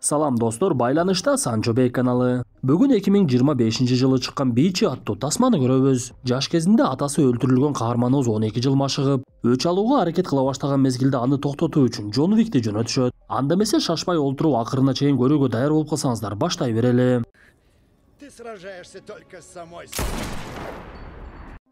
Салам достор, байланышта Санчо Бей каналы. Бүгүн 2025-жылы чыккан Бийчи аттуу тасманы көрөбүз. Жаш кезинде атасы өлтүрүлгөн каарманыбыз 12 жыл машыгып, өч алууга аракет кыла баштаган мезгилде аны токтотуу үчүн Джон Уикти жөнөтүшөт. Анда эмесе шашпай олтуруп акырына чейин көрүүгө даяр болуп калсаңыздар, баштай берели. Ты сражаешься только с самой собой.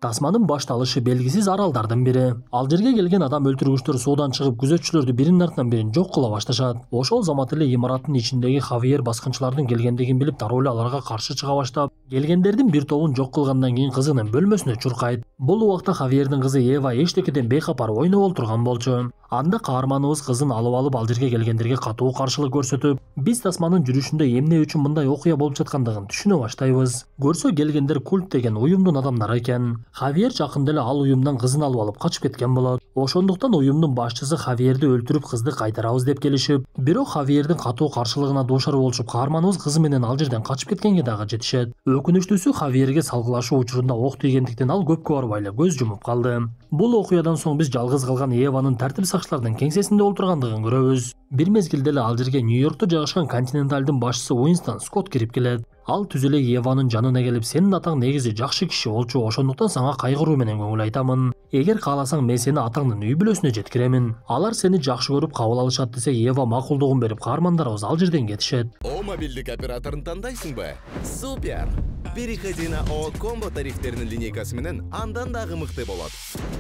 Тасманын башталышы белгисиз аралдардын бири. Ал жерге келген адам өлтүргүчтөр суудан чыгып күзөтчүлөрдү биринин артынан бирин жок кыла башташат. Ошол замат эле имараттын ичиндеги Хавьер баскынчылардын келгендигин билип, дароо эле аларга каршы чыга баштап, келгендердин бир тобун жок кылгандан кийин кызынын бөлмөсүнө чуркайт. Бул убакта Хавьердин кызы Ева эчтекеден бейкапар ойноп олтурган болчу. Анда каарманыбыз кызын алып ал жерге келгендерге катуу каршылык көрсөтүп, биз тасманын жүрүшүндө эмне үчүн мындай окуя болуп жаткандыгын түшүнө баштайбыз. Көрсө келгендер культ деген уюмдун адамдары экен. Хавьер жакында эле ал уюмдан кызын алып качып кеткен болот. Ошондуктан уюмдун башчысы Хавьерди өлтүрүп кызды кайтарабыз деп келишип, бирок Хавьердин катуу каршылыгына дуушар болушуп, каарманыбыз кызы менен ал жерден качып кеткенге дагы жетишет. Өкүнүчтүүсү Хавьерге салгылашуу учурунда ок тийгендиктен ал көпкө барбай эле көз жумуп калды. Бул окуядан соң биз жалгыз калган Еванын тартип сакчылардын кеңсесинде олтургандыгын көрөбүз. Бир мезгилде эле ал жерге Нью-Йоркто жайгашкан Континенталдын башчысы Уинстон Скотт кирип келет. Ал түз эле Еванын жанына келип, сенин атаң негизи жакшы киши болчу, ошондуктан сага кайгыруу менен көңүл айтамын. Эгер кааласаң мен сени атаңдын үй бүлөсүнө жеткиремин. Алар сени жакшы көрүп кабыл алышат десе, Ева макулдугун берип, каармандарыбыз ал жерден кетишет. О мобилдик операторун тандайсыңбы? Супер! Переходи на О комбо тарифтеринин линейкасы менен андан дагы мыкты болот.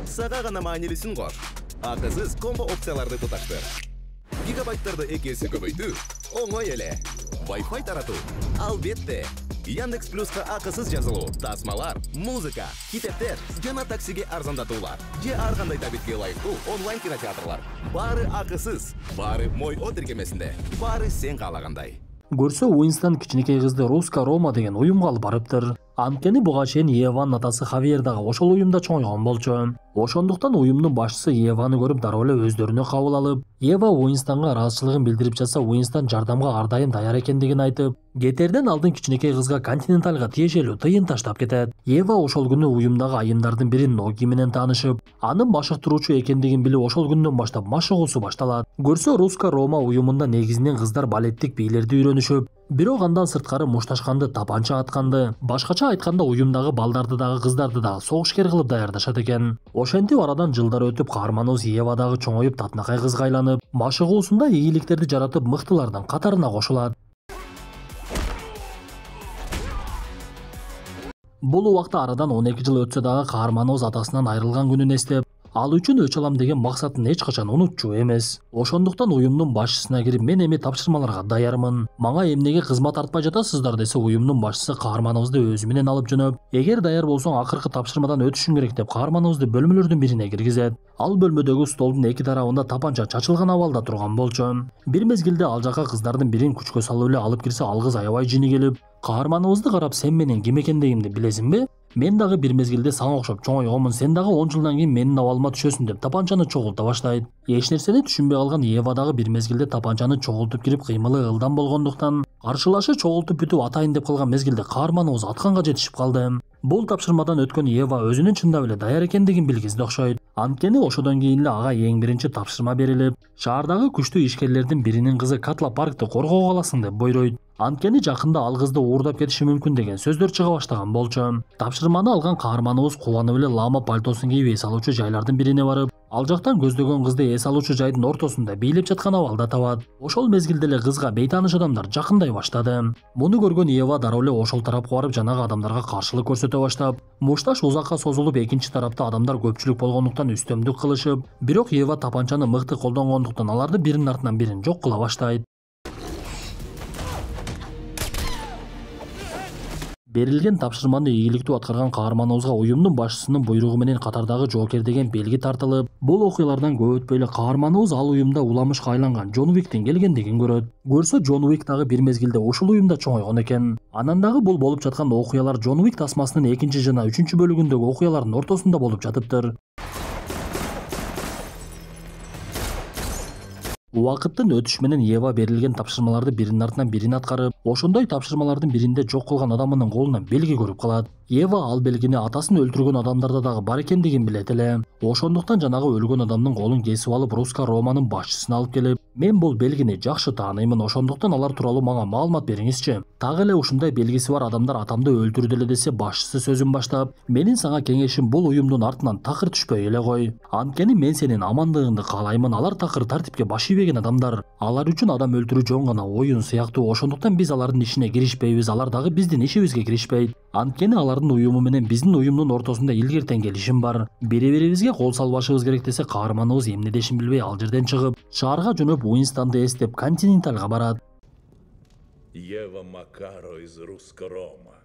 Сага гана маанилүүсүн кош. Акысыз комбо опцияларды туташтыр. Гигабайттарды 2 эсе көбөйтүү оңой эле. Wi-Fi таратуу албетте. Яндекс Плюска акысыз жазылуу, тасмалар, музыка, китептер жана таксиге арзандатуулар. Же ар кандай табитке ылайыктуу онлайн кинотеатрлар. Баары акысыз, баары Мой О тиркемесинде, баары сен каалагандай. Көрсө Уинстон кичинекей кызды Руска Рома деген уюмга алып барыптыр. Анткени буга чейин Еванын атасы Хавьер дагы ошол уюмда чоңойгон болчу. Ошондуктан уюмдун башчысы Еваны көрүп дароо эле өздөрүнө кабыл алып, Ева Уинстонго ыраазычылыгын билдирип жатса, Уинстон жардамга ар дайым даяр экендигин айтып, кетерден алдын кичинекей кызга Континенталга тиешелүү тыйын таштап кетет. Ева ошол күнү уюмдагы айымдардын бири Ноги менен таанышып, анын машыктыруучу экендигин билип, ошол күндөн баштап машыгуусу башталат. Көрсө Руска Рома уюмунда негизинен кыздар балеттик бийлерди үйрөнүшүп, бирок андан сырткары мушташканды, тапанча атканды, башкача айтканда уюмдагы балдарды дагы кыздарды дагы согушкер кылып даярдашат экен. Ошентип арадан жылдар өтүп, каарманыбыз Ева дагы чоңоюп, татынакай кызга айланып, машыгуусунда ийгиликтерди жаратып, мыктылардын катарына кошулат. Бул убакта арадан 12 жыл өтсө дагы каарманыбыз атасынан айрылган күнүн эстеп, ал үчүн өч алам деген максатын эч качан унутчу эмес. Ошондуктан уюмдун башчысына кирип, мен эми тапшырмаларга даярмын. Мага эмнеге кызмат артпай жатасыздар десе, уюмдун башчысы каарманыбызды өзү менен алып жөнөп, эгер даяр болсоң акыркы тапшырмадан өтүшүң керек деп каарманыбызды бөлмөлөрдүн бирине киргизет. Ал бөлмөдөгү столдун эки тарабында тапанча чачылган абалда турган болчу. Бир мезгилде ал жака кыздардын бирин күчкө салып эле алып кирсе, ал кыз аябай жини келип, каарманыбызды карап, сен менен ким экендигимди билесиңби? Мен дагы бир мезгилде сага окшоп чоңойгонмун, сен дагы 10 жылдан кийин менин абалыма түшөсүн деп тапанчаны чогулта баштайт. Эч нерсени түшүнбөй калган Ева дагы бир мезгилде тапанчаны чогултуп кирип, кыймылы ылдам болгондуктан каршылашы чогултуп бүтүп атайын деп калган мезгилде каарманыбыз атканга жетишип калды. Бул тапшырмадан өткөн Ева өзүнүн чындап эле даяр экендигин билгизди окшойт. Анткени ошодон кийин эле ага эң биринчи тапшырма берилип, шаардагы күчтүү ишкерлердин биринин кызы Катла Паркты коргоого аласың деп буйруйт. Анткени жакында ал кызды уурдап кетиши мүмкүн деген сөздөр чыга баштаган болчу. Тапшырманы алган каарманыбыз кубанып эле лама пальтосун кийип эс алуучу жайлардын бирине барып, ал жактан көздөгөн кызды эс алуучу жайдын ортосунда бийлеп жаткан абалда табат. Ошол мезгилде эле кызга бейтааныш адамдар жакындай баштады. Муну көргөн Ева дароо эле ошол тарапка барып, жанагы адамдарга каршылык көрсөтө баштап, мушташ узакка созулуп, экинчи тарапта адамдар көпчүлүк болгондуктан үстөмдүк кылышып, бирок Ева тапанчаны мыкты колдонгондуктан аларды биринин артынан бирин жок кыла баштайт. Берилген тапшырманы ийгиликтүү аткарган каарманыбызга уюмдун башчысынын буйругу менен катардагы жоокер деген белги тартылып, бул окуялардан көп өтпөй эле каарманыбыз ал уюмда уламышка айланган Джон Уиктин келгендигин көрөт. Көрсө Джон Уик дагы бир мезгилде ушул уюмда чоңойгон экен. Анан дагы бул болуп жаткан окуялар Джон Уик тасмасынын 2 жана 3 бөлүгүндөгү окуялардын ортосунда болуп жатыптыр. Убакыттын өтүшү менен Ева берилген тапшырмаларды биринин артынан бирин аткарып, ошондой тапшырмалардын биринде жок кылган адамынын колунан белги көрүп калат. Ева ал белгини атасын өлтүргөн адамдарда дагы бар экендигин билет эле. Ошондуктан жанагы өлгөн адамдын колун кесип алып Руска Романын башчысына алып келип, мен бул белгини жакшы тааныймын, ошондуктан алар тууралуу мага маалымат бериңизчи. Так эле ушундай белгиси бар адамдар атамды өлтүрдү эле десе, башчысы сөзүн баштап, менин сага кеңешим бул уюмдун артынан такыр түшпөй эле кой. Анткени мен сенин амандыгыңды каалаймын. Алар такыр тартипке баш ийбеген адамдар. Алар үчүн адам өлтүрүү жөн гана оюн сыяктуу. Ошондуктан биз алардын ишине киришпейбиз, алар дагы биздин ишибизге киришпейт. Анткени алардын уюму менен биздин уюмдун ортосунда илгертен келишим бар. Бири-бирибизге кол салбашыбыз керек десе, каарманыбыз эмне дешин билбей ал жерден чыгып, шаарга жөнөп Уинстонду эстеп Континентальга барат. Ева Макаро из Русско-Рома.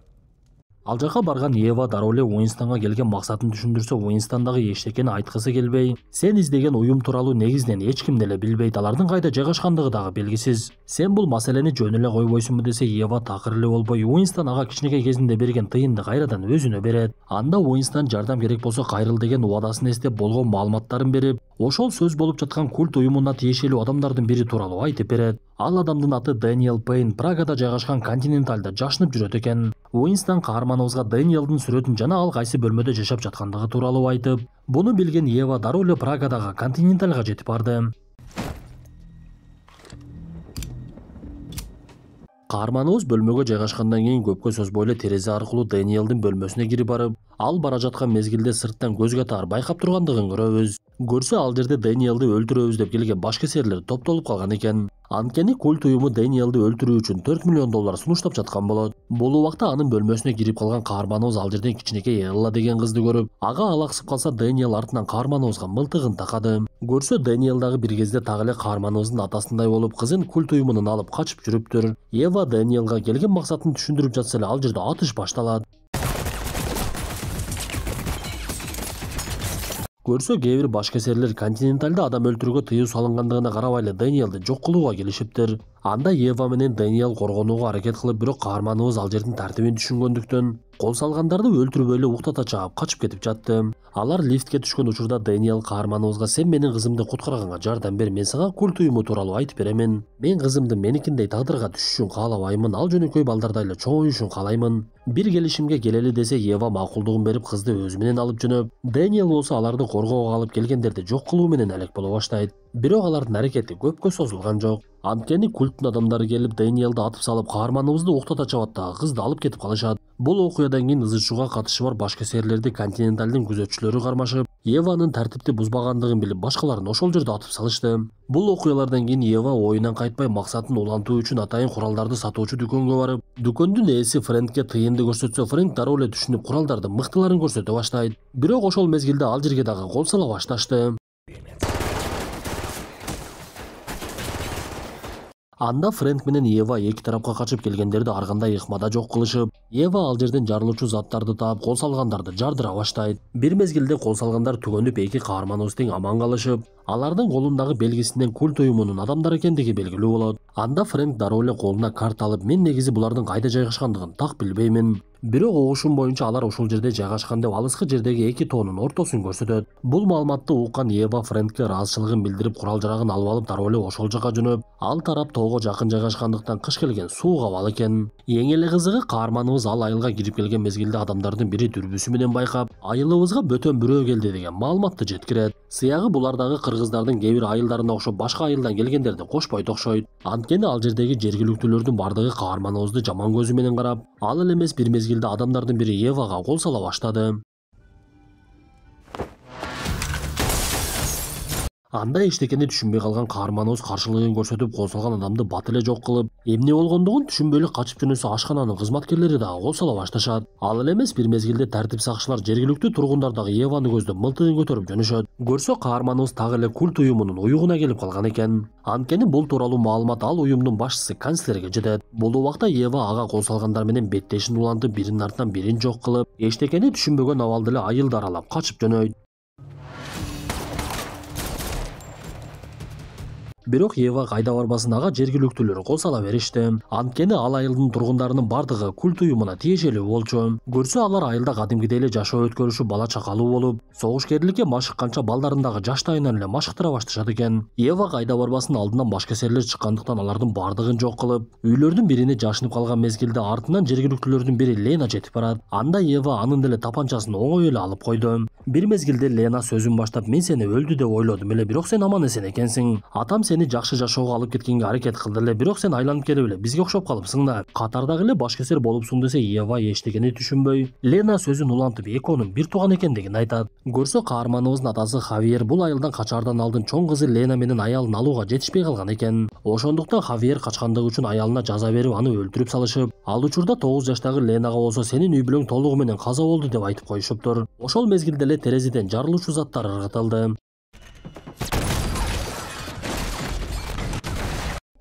Ал жака барган Ева дароо эле Уинстонго келген максатын түшүндүрсө, Уинстон дагы эчтекени айткысы келбей, сен издеген уюм тууралуу негизинен эч ким деле билбейт, алардын кайда жайгашкандыгы дагы белгисиз. Сен бул маселени жөн эле койбойсуңбу десе, Ева такыр эле болбой, Уинстон ага кичинекей кезинде берген тыйынды кайрадан өзүнө берет. Анда Уинстон жардам керек болсо кайрыл деген убадасын эстеп, болгон маалыматтарын берип, ошол сөз болуп жаткан культ уюмуна тиешелүү адамдардын бири тууралуу айтып берет. Ал адамдын аты Дэниел Пейн, Прагада жайгашкан Континентальда жашынып жүрөт экен. Уинстон каарманыбызга Дэниелдин сүрөтүн жана ал кайсы бөлмөдө жашап жаткандыгы тууралуу айтып, буну билген Ева дароо эле Прагадагы Континентальга жетип барды. Каарманыбыз бөлмөгө жайгашкандан кийин көпкө созбой эле терезе аркылуу Дэниелдин бөлмөсүнө кирип барып, ал бара жаткан мезгилде сырттан көзгө таар байкап тургандыгын көрөбүз. Көрсө ал жерде Дэниелди өлтүрөбүз деп келген башкесерлер топтолуп калган экен. Анткени культ уюму Дэниелди өлтүрүү үчүн $4 миллион сунуштап жаткан болот. Бул убакта анын бөлмөсүнө кирип калган каарманыбыз ал жерден кичинекей Элла деген кызды көрүп, ага алаксып калса, Дэниел артынан каарманыбызга мылтыгын такады. Көрсө Дэниел дагы бир кезде так эле каарманыбыздын атасындай болуп, кызын культ уюмунан алып качып жүрүптүр. Ева Дэниелга келген максатын түшүндүрүп жатса эле ал жерде атыш башталат. Көрсө кээ бир башкесерлер Континентальда адам өлтүрүүгө тыюу салынгандыгына карабай эле Дэниелди жок кылууга келишиптир. Анда Ева менен Дэниел коргонууга аракет кылып, бирок каарманыбыз ал жердин тартибин түшүнгөндүктөн кол салгандарды өлтүрбөй эле уктата чаап качып кетип жатты. Алар лифтке түшкөн учурда Дэниел каарманыбызга, сен менин кызымды куткарганга жардам бер, мен сага культ уюму тууралуу айтып беремин. Мен кызымды меникиндей тагдырга түшүшүн каалабаймын, ал жөнөкөй балдардай эле чоңоюшун каалаймын. Бир келишимге келели десе, Ева макулдугун берип кызды өзү менен алып жөнөп, Дэниел болсо аларды коргоого алып келгендерди жок кылуу менен алек боло баштайт. Бирок алардын аракети көпкө созулган жок. Анткени культтун адамдары келип Дэниелди атып салып, каарманыбызды уктата чабат дагы кызды алып кетип калышат. Бул окуядан кийин ызы-чууга катышы бар башкесерлерди Континентальдын күзөтчүлөрү кармашып, Еванын тартипти бузбагандыгын билип, башкаларын ошол жерде атып салышты. Бул окуялардан кийин Ева оюнан кайтпай максатын улантуу үчүн атайын куралдарды сатуучу дүкөнгө барып, дүкөндүн ээси Фрэнкке тыйынды көрсөтсө, Фрэнк дароо эле түшүнүп куралдардын мыктыларын көрсөтө баштайт. Бирок ошол мезгилде ал жерге дагы кол сала башташты. Анда Фрэнк менен Ева эки тарапка качып келгендерди ар кандай ыкмада жок кылышып, Ева ал жерден жарылуучу заттарды таап, кол салгандарды жардыра баштайт. Бир мезгилде кол салгандар түгөнүп, эки каарманыбыз тең аман калышып, алардын колундагы белгисинен культ уюмунун адамдары экендиги белгилүү болот. Анда Фрэнк дароо эле колуна карта алып, мен негизи булардын кайда жайгашкандыгын так билбеймин. Бирок угушум боюнча алар ошол жерде жайгашкан деп алыскы жердеги эки тоонун ортосун көрсөтөт. Бул маалыматты уккан Ева Фрэнкке ыраазычылыгын билдирип, курал жарагын алып алып дароо эле ошол жака жөнөп, ал тарап тоого жакын жайгашкандыктан кыш келген сууга абал экен. Эң эле кызыгы, каарманыбыз ал айылга кирип келген мезгилде адамдардын бири дүрбүсү менен байкап, айылыбызга бөтөн бирөө келди деген маалыматты жеткирет. Сыягы булардагы кыргыздардын кээ бир айылдарына окшоп башка айылдан келгендерди кошпойт окшойт. Анткени ал жердеги жергиликтүүлөрдүн бардыгы каарманыбызды жаман көзү менен карап, ал эле эмес бир мезгилде адамдардын бири Евага кол сала баштады. Анда эчтекени түшүнбөй калган каарманыбыз каршылыгын көрсөтүп, кол салган адамды бат эле жок кылып, эмне болгондугун түшүнбөй эле качып жөнөсө, ашкананын кызматкерлери дагы кол сала башташат. Ал эле эмес бир мезгилде тартип сакчылар, жергиликтүү тургундар дагы Еваны көздөп мылтыгын көтөрүп жөнөшөт. Көрсө каарманыбыз так эле культ уюмунун уюгуна келип калган экен. Анткени бул тууралуу маалымат ал уюмдун башчысы канцлерге жетет. Бул убакта Ева ага кол салгандар менен беттешин улантып, биринин артынан бирин жок кылып, эчтекени түшүнбөгөн абалда эле айылды аралап качып жөнөйт. Бирок Ева кайда барбасын ага жергиликтүүлөр кол сала беришти. Анткени ал айылдын тургундарынын бардыгы культ уюмуна тиешелүү болчу. Көрсө алар айылда кадимкидей эле жашоо өткөрүшүп бала чакалуу болуп, согушкерликке машыкканча балдарындагы жаштайынан эле машыктыра башташат экен. Ева кайда барбасын алдынан башкесерлер чыккандыктан алардын бардыгын жок кылып, үйлөрдүн бирине жашынып калган мезгилде артынан жергиликтүүлөрдүн бири Лена жетип барат. Анда Ева анын деле тапанчасын оңой эле алып койду. Бир мезгилде Лена сөзүн баштап, мен сени өлдү деп ойлодум эле, бирок сен аман эсен экенсиң. Атам сени жакшы жашоого алып кеткенге аракет кылды эле, бирок сен айланып келип эле бизге окшоп калыпсың да. Катардагы эле башкесер болупсуң десе, Ева эчтекени түшүнбөй, Лена сөзүн улантып экөөнүн бир тууган экендигин айтат. Көрсө каарманыбыздын атасы Хавьер бул айылдан качаардан алдын чоң кызы Лена менен аялын алууга жетишпей калган экен. Ошондуктан Хавьер качкандыгы үчүн аялына жаза берип аны өлтүрүп салышып, ал учурда 9 жаштагы Ленага болсо сенин үй бүлөң толугу менен каза болду деп айтып коюшуптур. Ошол мезгилде эле терезеден жарылуучу заттар ыргытылды.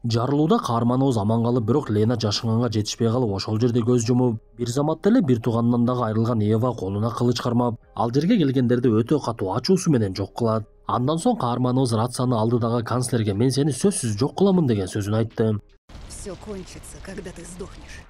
Жарылууда каарманыбыз аман калып, бирок Лена жашынганга жетишпей калып, ошол жерде көз жумуп, бир заматта эле бир тууганынан дагы айрылган Ева колуна кылыч кармап, ал жерге келгендерди өтө катуу ачуусу менен жок кылат. Андан соң каарманыбыз рацияны алды дагы канцлерге мен сени сөзсүз жок кыламын деген сөзүн айтты. Все кончится, когда ты сдохнешь.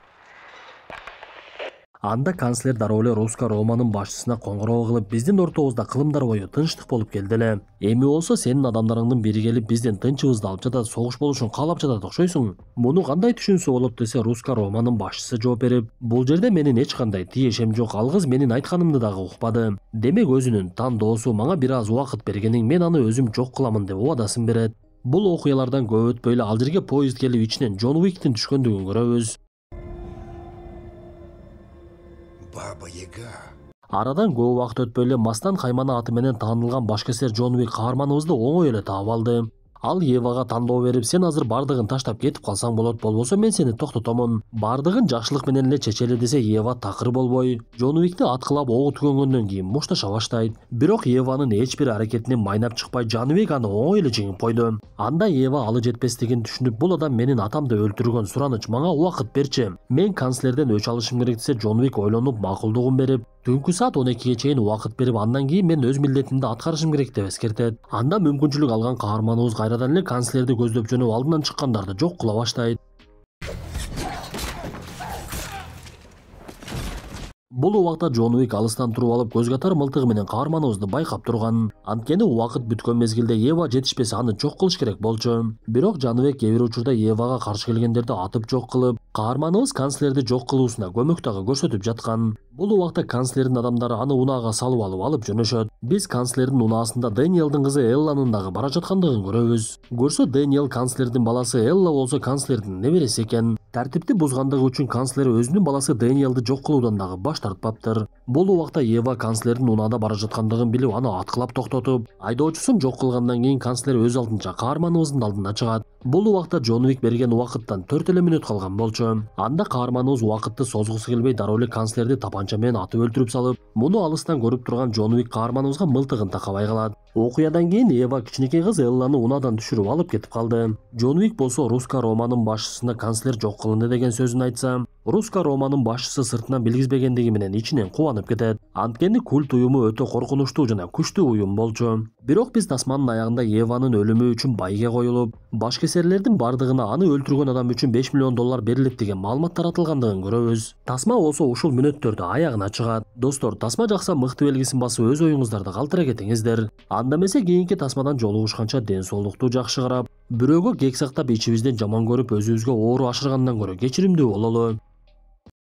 Анда канцлер дароо эле Руска Романын башчысына коңгуроо кылып, биздин ортобузда кылымдар бою тынчтык болуп келди эле. Эми болсо сенин адамдарыңдын бири келип биздин тынчыбызды алып жатат, согуш болушун каалап жатат окшойсуң. Муну кандай түшүнсө болот десе, Руска Романын башчысы жооп берип, бул жерде менин эч кандай тиешем жок, ал кыз менин айтканымды дагы укпады. Демек өзүнүн тандоосу мага бир аз убакыт бергениң, мен аны өзүм жок кыламын деп убадасын берет. Бул окуялардан көп өтпөй эле ал жерге поезд келип ичинен Джон Уиктин түшкөндүгүн көрөбүз. Баба Яга. Арадан көп убакыт өтпөй эле Мастан Каймана аты менен таанылган башкесер Джон Уик каарманыбызды оңой эле таап алды. Ал Евага тандоо берип, сен азыр бардыгын таштап кетип калсаң болот, болбосо мен сени токтотомун. Бардыгын жакшылык менен эле чечели десе, Ева такыр болбой, Джон Уикти аткылап ого түгөнгөндөн кийин мушташа баштайт. Бирок Еванын эч бир аракетинен майнап чыкпай, Джон Уик аны оңой эле жеңип койду. Анда Ева алы жетпестигин түшүнүп, бул адам менин атамды өлтүргөн, сураныч, мага убакыт берчи. Мен канцлерден өч алышым керек десе, Джон Уик ойлонуп макулдугун берип, түнкү саат 12ге чейин убакыт берип, андан кийин мен өз милдетимди аткарышым керек деп эскертет. Анда мүмкүнчүлүк алган каарманыбыз кайрадан эле канцлерди көздөп жөнөп алдынан чыккандарды жок кыла баштайт. Бул убакта Джон Уик алыстан туруп алып, көз катар мылтыгы менен каарманыбызды байкап турган. Анткени убакыт бүткөн мезгилде Ева жетишпесе аны жок кылыш керек болчу. Бирок Жаныбек кээ бир учурда Евага каршы келгендерди атып жок кылып, каарманыбыз канцлерди жок кылуусуна көмөк дагы көрсөтүп жаткан. Бул убакта канцлердин адамдары аны унаага салып алып жөнөшөт. Биз канцлердин унаасында Дэниелдин кызы Элланын дагы бара жаткандыгын көрөбүз. Көрсө Дэниел канцлердин баласы, Элла болсо канцлердин небереси экен. Тартипти бузгандыгы үчүн канцлер өзүнүн баласы Дэниелди жок кылуудан дагы баш тартпаптыр. Бул убакта Ева канцлердин унаада бара жаткандыгын билип, аны аткылап токтотуп, айдоочусун жок кылгандан кийин канцлер өз алдынча каарманыбыздын алдына чыгат. Бул убакта Джон Уик берген убакыттан 4 эле мүнөт калган болчу. Анда каарманыбыз убакытты созгусу келбей дароо эле канцлерди тапанча менен атып өлтүрүп салып, муну алыстан көрүп турган Джон Уик каарманыбызга мылтыгын такабай калат. Окуядан кийин Ева кичинекей кыз Элланы унаадан түшүрүп алып кетип калды. Джон Уик болсо Руска Романын башчысына канцлер жок кылынды деген сөзүн айтса, Руска Романын башчысы сыртынан билгизбегендиги менен ичинен кубанып кетет. Анткени культ уюму өтө коркунучтуу жана күчтүү уюм болчу. Бирок биз тасманын аягында Еванын өлүмү үчүн байге коюлуп, башкесерлердин бардыгына аны өлтүргөн адам үчүн $5 миллион берилет деген маалымат таратылгандыгын көрөбүз. Тасма болсо ушул мүнөттөрдө аягына чыгат. Достор, тасма жакса мыкты белгисин басып өз оюңуздарды калтыра кетиңиздер. Анда эмесе кийинки тасмадан жолугушканча ден соолукту жакшы карап, бирөөгө кек сактап ичибизден жаман көрүп өзүбүзгө оору ашыргандан көрө кечиримдүү бололу.